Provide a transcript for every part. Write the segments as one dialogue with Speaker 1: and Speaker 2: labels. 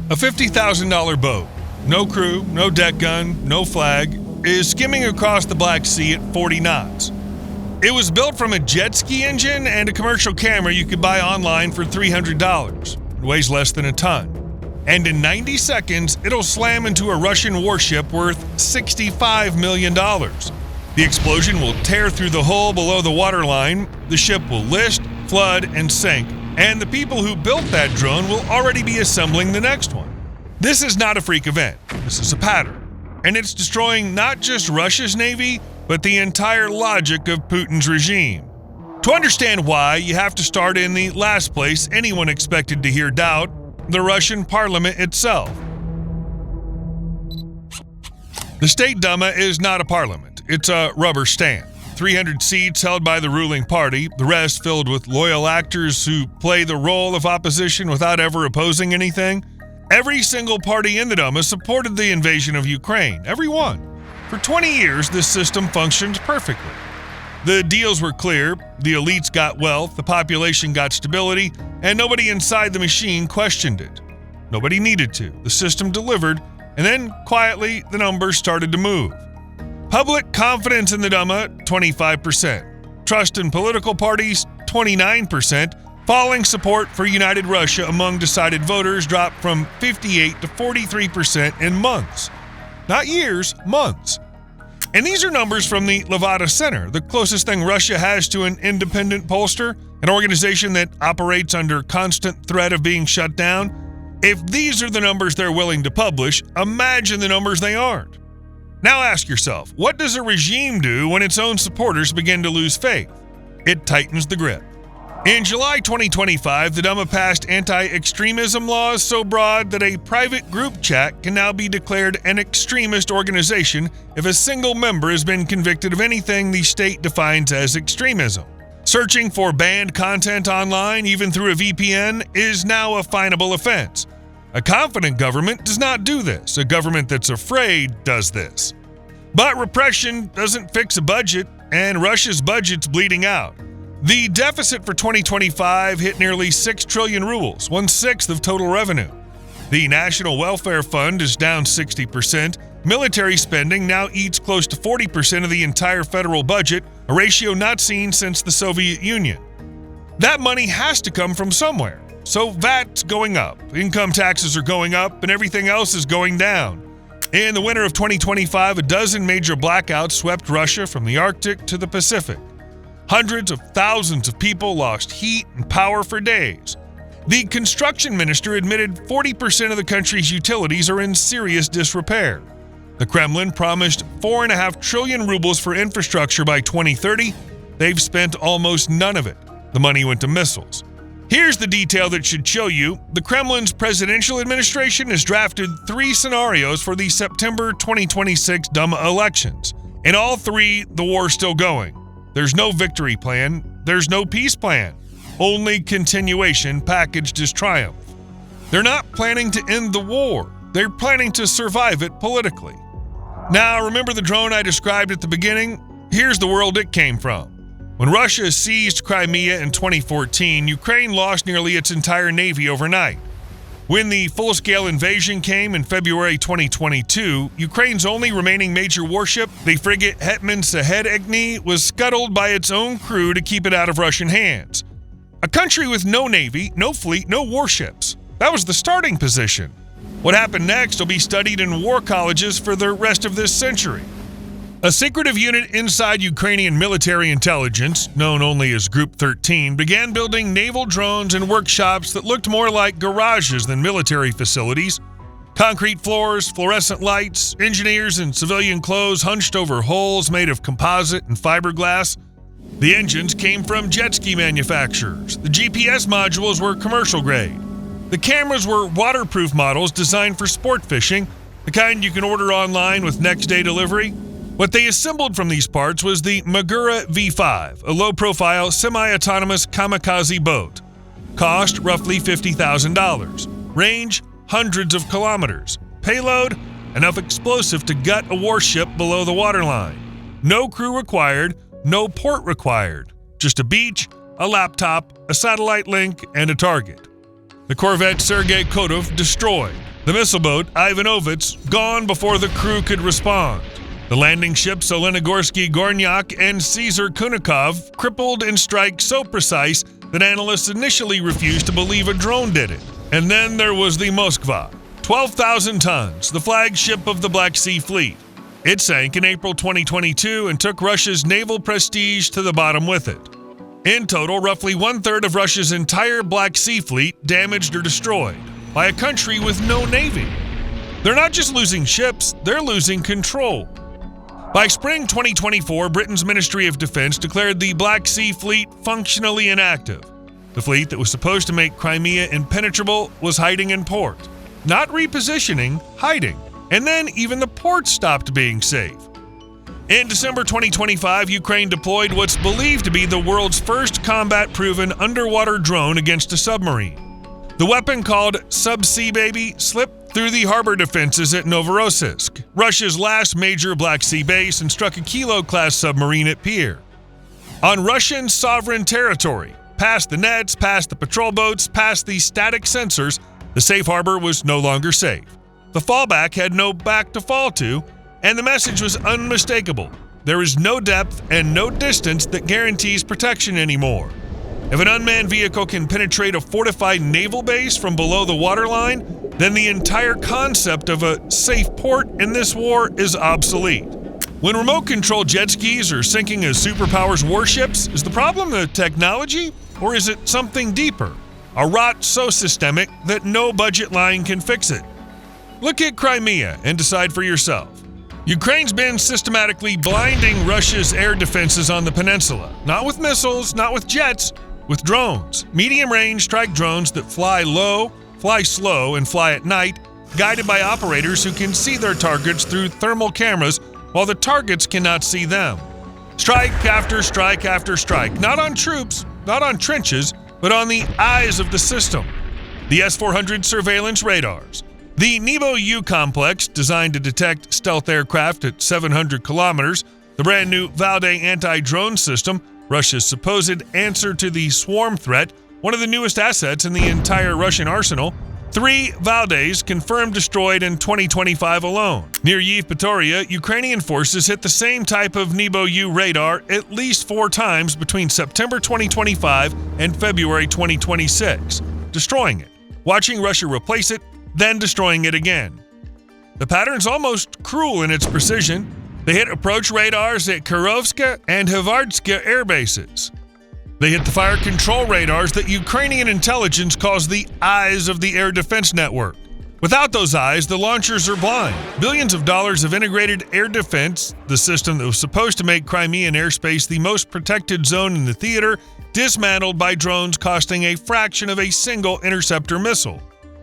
Speaker 1: A $50,000 boat, no crew, no deck gun, no flag, is skimming across the Black Sea at 40 knots. It was built from a jet ski engine and a commercial camera you could buy online for $300. It weighs less than a ton. And in 90 seconds, it'll slam into a Russian warship worth $65 million. The explosion will tear through the hull below the waterline, the ship will list, flood, and sink, and the people who built that drone will already be assembling the next one. This is not a freak event. This is a pattern. And it's destroying not just Russia's navy, but the entire logic of Putin's regime. To understand why, you have to start in the last place anyone expected to hear doubt, the Russian parliament itself. The State Duma is not a parliament. It's a rubber stamp. 300 seats held by the ruling party, the rest filled with loyal actors who play the role of opposition without ever opposing anything. Every single party in the Duma supported the invasion of Ukraine. Every one. For 20 years, this system functioned perfectly. The deals were clear, the elites got wealth, the population got stability, and nobody inside the machine questioned it. Nobody needed to. The system delivered, and then, quietly, the numbers started to move. Public confidence in the Duma, 25%. Trust in political parties, 29%. Falling support for United Russia among decided voters dropped from 58 to 43% in months. Not years, months. And these are numbers from the Levada Center, the closest thing Russia has to an independent pollster, an organization that operates under constant threat of being shut down. If these are the numbers they're willing to publish, imagine the numbers they aren't. Now ask yourself, what does a regime do when its own supporters begin to lose faith? It tightens the grip. In July 2025, the Duma passed anti-extremism laws so broad that a private group chat can now be declared an extremist organization if a single member has been convicted of anything the state defines as extremism. Searching for banned content online, even through a VPN, is now a finable offense. A confident government does not do this. A government that's afraid does this. But repression doesn't fix a budget, and Russia's budget's bleeding out. The deficit for 2025 hit nearly 6 trillion rubles, 1/6 of total revenue. The National Welfare Fund is down 60%. Military spending now eats close to 40% of the entire federal budget, a ratio not seen since the Soviet Union. That money has to come from somewhere. So VAT's going up, income taxes are going up, and everything else is going down. In the winter of 2025, a dozen major blackouts swept Russia from the Arctic to the Pacific. Hundreds of thousands of people lost heat and power for days. The construction minister admitted 40% of the country's utilities are in serious disrepair. The Kremlin promised 4.5 trillion rubles for infrastructure by 2030. They've spent almost none of it. The money went to missiles. Here's the detail that should show you. The Kremlin's presidential administration has drafted 3 scenarios for the September 2026 Duma elections. In all 3, the war's still going. There's no victory plan. There's no peace plan. Only continuation packaged as triumph. They're not planning to end the war. They're planning to survive it politically. Now, remember the drone I described at the beginning? Here's the world it came from. When Russia seized Crimea in 2014, Ukraine lost nearly its entire navy overnight. When the full-scale invasion came in February 2022, Ukraine's only remaining major warship, the frigate Hetman Sahedegni, was scuttled by its own crew to keep it out of Russian hands. A country with no navy, no fleet, no warships. That was the starting position. What happened next will be studied in war colleges for the rest of this century. A secretive unit inside Ukrainian military intelligence, known only as Group 13, began building naval drones in workshops that looked more like garages than military facilities. Concrete floors, fluorescent lights, engineers in civilian clothes hunched over hulls made of composite and fiberglass. The engines came from jet ski manufacturers. The GPS modules were commercial grade. The cameras were waterproof models designed for sport fishing, the kind you can order online with next-day delivery. What they assembled from these parts was the Magura V5, a low-profile, semi-autonomous kamikaze boat. Cost roughly $50,000. Range, hundreds of kilometers. Payload, enough explosive to gut a warship below the waterline. No crew required, no port required. Just a beach, a laptop, a satellite link, and a target. The corvette Sergei Kotov destroyed. The missile boat, Ivanovets, gone before the crew could respond. The landing ships Olenogorski Gornyak and Caesar Kunikov crippled in strikes so precise that analysts initially refused to believe a drone did it. And then there was the Moskva, 12,000 tons, the flagship of the Black Sea Fleet. It sank in April 2022 and took Russia's naval prestige to the bottom with it. In total, roughly one-third of Russia's entire Black Sea Fleet damaged or destroyed by a country with no navy. They're not just losing ships, they're losing control. By spring 2024, Britain's Ministry of Defense declared the Black Sea Fleet functionally inactive. The fleet that was supposed to make Crimea impenetrable was hiding in port. Not repositioning, hiding. And then even the ports stopped being safe. In December 2025, Ukraine deployed what's believed to be the world's first combat-proven underwater drone against a submarine. The weapon, called Subsea Baby, slipped through the harbor defenses at Novorossiysk, Russia's last major Black Sea base, and struck a Kilo-class submarine at pier. On Russian sovereign territory, past the nets, past the patrol boats, past the static sensors, the safe harbor was no longer safe. The fallback had no back to fall to, and the message was unmistakable. There is no depth and no distance that guarantees protection anymore. If an unmanned vehicle can penetrate a fortified naval base from below the waterline, then the entire concept of a safe port in this war is obsolete. When remote-controlled jet skis are sinking a superpower's warships, is the problem the technology, or is it something deeper? A rot so systemic that no budget line can fix it. Look at Crimea and decide for yourself. Ukraine's been systematically blinding Russia's air defenses on the peninsula. Not with missiles, not with jets, with drones. Medium-range strike drones that fly low, fly slow, and fly at night, guided by operators who can see their targets through thermal cameras while the targets cannot see them. Strike after strike after strike, not on troops, not on trenches, but on the eyes of the system. The S-400 surveillance radars. The Nebo-U complex, designed to detect stealth aircraft at 700 kilometers, the brand new Valde anti-drone system, Russia's supposed answer to the swarm threat, one of the newest assets in the entire Russian arsenal, 3 Valdes confirmed destroyed in 2025 alone. Near Yevpatoria, Ukrainian forces hit the same type of Nebo-U radar at least 4 times between September 2025 and February 2026, destroying it, watching Russia replace it, then destroying it again. The pattern's almost cruel in its precision. They hit approach radars at Kirovska and Hvardska air bases. They hit the fire control radars that Ukrainian intelligence calls the eyes of the air defense network. Without those eyes, the launchers are blind. Billions of dollars of integrated air defense, the system that was supposed to make Crimean airspace the most protected zone in the theater, dismantled by drones costing a fraction of a single interceptor missile.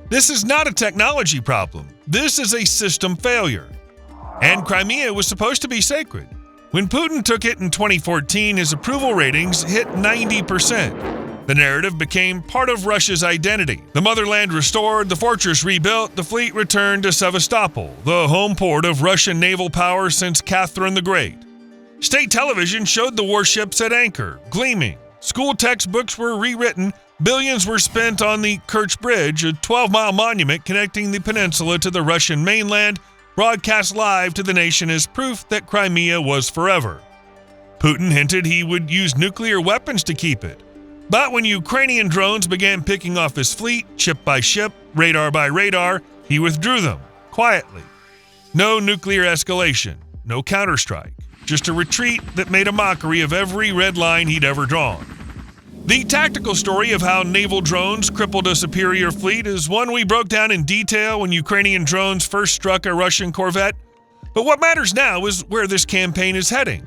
Speaker 1: This is not a technology problem. This is a system failure. And Crimea was supposed to be sacred. When Putin took it in 2014, his approval ratings hit 90%. The narrative became part of Russia's identity. The motherland restored, the fortress rebuilt, the fleet returned to Sevastopol, the home port of Russian naval power since Catherine the Great. State television showed the warships at anchor, gleaming. School textbooks were rewritten. Billions were spent on the Kerch Bridge, a 12-mile monument connecting the peninsula to the Russian mainland, broadcast live to the nation as proof that Crimea was forever. Putin hinted he would use nuclear weapons to keep it. But when Ukrainian drones began picking off his fleet, ship by ship, radar by radar, he withdrew them, quietly. No nuclear escalation, no counterstrike, just a retreat that made a mockery of every red line he'd ever drawn. The tactical story of how naval drones crippled a superior fleet is one we broke down in detail when Ukrainian drones first struck a Russian corvette. But what matters now is where this campaign is heading.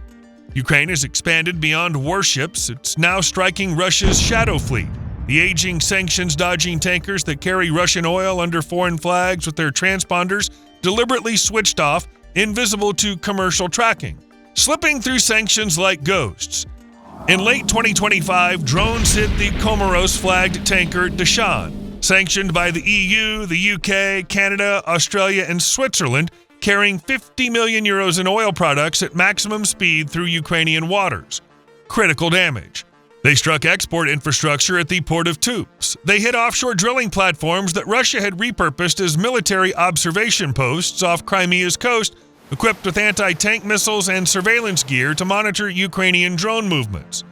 Speaker 1: Ukraine has expanded beyond warships. It's now striking Russia's shadow fleet, the aging sanctions-dodging tankers that carry Russian oil under foreign flags with their transponders deliberately switched off, invisible to commercial tracking, slipping through sanctions like ghosts. In late 2025, drones hit the Comoros-flagged tanker Deshan, sanctioned by the EU, the UK, Canada, Australia, and Switzerland, carrying 50 million euros in oil products at maximum speed through Ukrainian waters. Critical damage. They struck export infrastructure at the port of Tups. They hit offshore drilling platforms that Russia had repurposed as military observation posts off Crimea's coast, equipped with anti-tank missiles and surveillance gear to monitor Ukrainian drone movements.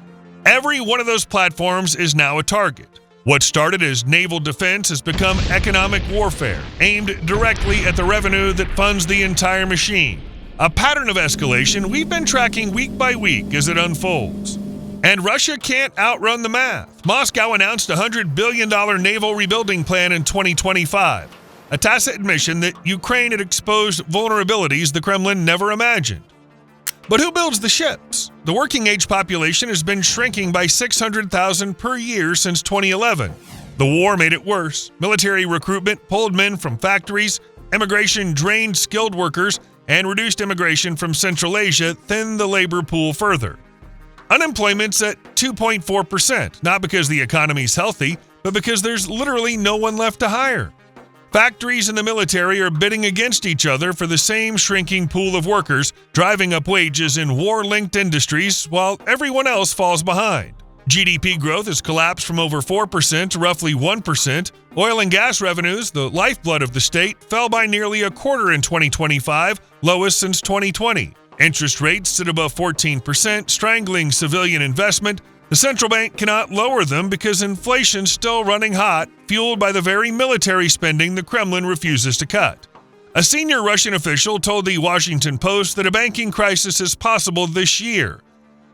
Speaker 1: Every one of those platforms is now a target. What started as naval defense has become economic warfare, aimed directly at the revenue that funds the entire machine. A pattern of escalation we've been tracking week by week as it unfolds. And Russia can't outrun the math. Moscow announced a $100 billion naval rebuilding plan in 2025, a tacit admission that Ukraine had exposed vulnerabilities the Kremlin never imagined. But who builds the ships? The working-age population has been shrinking by 600,000 per year since 2011. The war made it worse. Military recruitment pulled men from factories, immigration drained skilled workers, and reduced immigration from Central Asia thinned the labor pool further. Unemployment's at 2.4%, not because the economy's healthy, but because there's literally no one left to hire. Factories and the military are bidding against each other for the same shrinking pool of workers, driving up wages in war-linked industries while everyone else falls behind. GDP growth has collapsed from over 4% to roughly 1%. Oil and gas revenues, the lifeblood of the state, fell by nearly a quarter in 2025, lowest since 2020. Interest rates sit above 14%, strangling civilian investment. The central bank cannot lower them because inflation's still running hot, fueled by the very military spending the Kremlin refuses to cut. A senior Russian official told the Washington Post that a banking crisis is possible this year.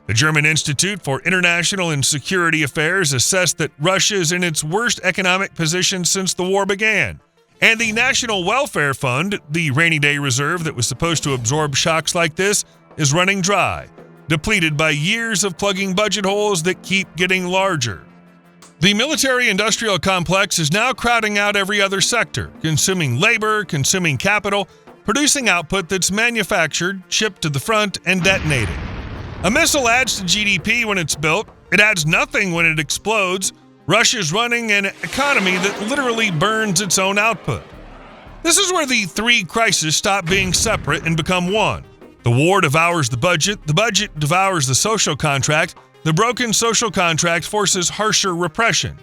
Speaker 1: The German Institute for International and Security Affairs assessed that Russia is in its worst economic position since the war began. And the National Welfare Fund, the rainy day reserve that was supposed to absorb shocks like this, is running dry, depleted by years of plugging budget holes that keep getting larger. The military-industrial complex is now crowding out every other sector, consuming labor, consuming capital, producing output that's manufactured, shipped to the front, and detonated. A missile adds to GDP when it's built. It adds nothing when it explodes. Russia's running an economy that literally burns its own output. This is where the three crises stop being separate and become one. The war devours the budget devours the social contract, the broken social contract forces harsher repression.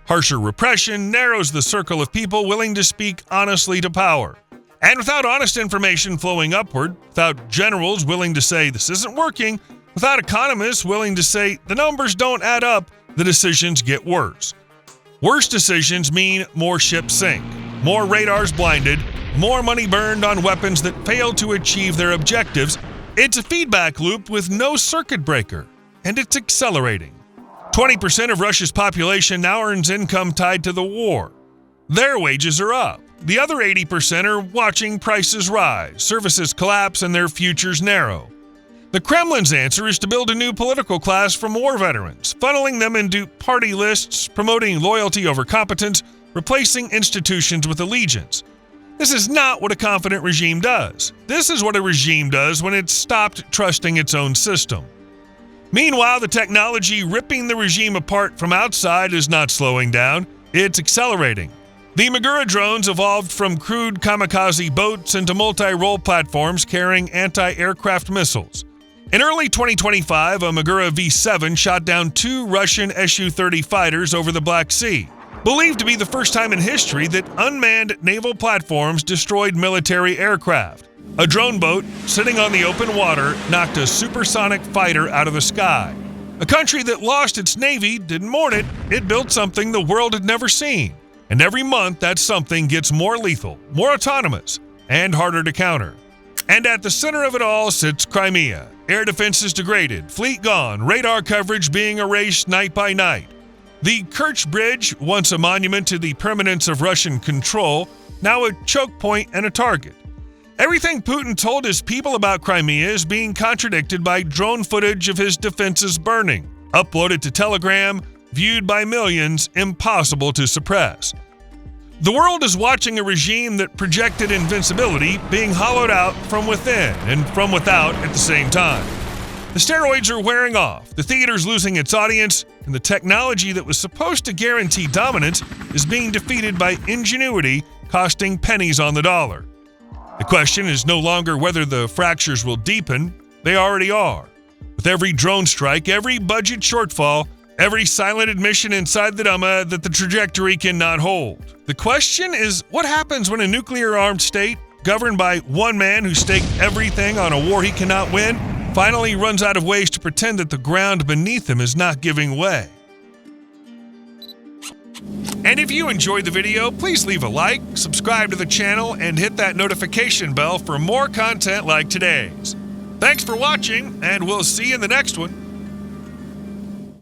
Speaker 1: Harsher repression narrows the circle of people willing to speak honestly to power. And without honest information flowing upward, without generals willing to say this isn't working, without economists willing to say the numbers don't add up, the decisions get worse. Worse decisions mean more ships sink, more radars blinded, more money burned on weapons that fail to achieve their objectives. It's a feedback loop with no circuit breaker, and it's accelerating. 20% of Russia's population now earns income tied to the war. Their wages are up. The other 80% are watching prices rise, services collapse, and their futures narrow. The Kremlin's answer is to build a new political class from war veterans, funneling them into party lists, promoting loyalty over competence, replacing institutions with allegiance. This is not what a confident regime does. This is what a regime does when it's stopped trusting its own system. Meanwhile, the technology ripping the regime apart from outside is not slowing down, it's accelerating. The Magura drones evolved from crude kamikaze boats into multi-role platforms carrying anti-aircraft missiles. In early 2025, a Magura V-7 shot down 2 Russian Su-30 fighters over the Black Sea, believed to be the first time in history that unmanned naval platforms destroyed military aircraft. A drone boat sitting on the open water knocked a supersonic fighter out of the sky. A country that lost its navy didn't mourn it, it built something the world had never seen. And every month that something gets more lethal, more autonomous, and harder to counter. And at the center of it all sits Crimea. Air defenses degraded, fleet gone, radar coverage being erased night by night. The Kerch Bridge, once a monument to the permanence of Russian control, now a choke point and a target. Everything Putin told his people about Crimea is being contradicted by drone footage of his defenses burning, uploaded to Telegram, viewed by millions, impossible to suppress. The world is watching a regime that projected invincibility being hollowed out from within and from without at the same time. The steroids are wearing off, the theater's losing its audience, and the technology that was supposed to guarantee dominance is being defeated by ingenuity, costing pennies on the dollar. The question is no longer whether the fractures will deepen, they already are. With every drone strike, every budget shortfall, Every silent admission inside the Duma that the trajectory cannot hold. The question is, what happens when a nuclear-armed state, governed by one man who staked everything on a war he cannot win, finally runs out of ways to pretend that the ground beneath him is not giving way? And if you enjoyed the video, please leave a like, subscribe to the channel, and hit that notification bell for more content like today's. Thanks for watching, and we'll see you in the next one.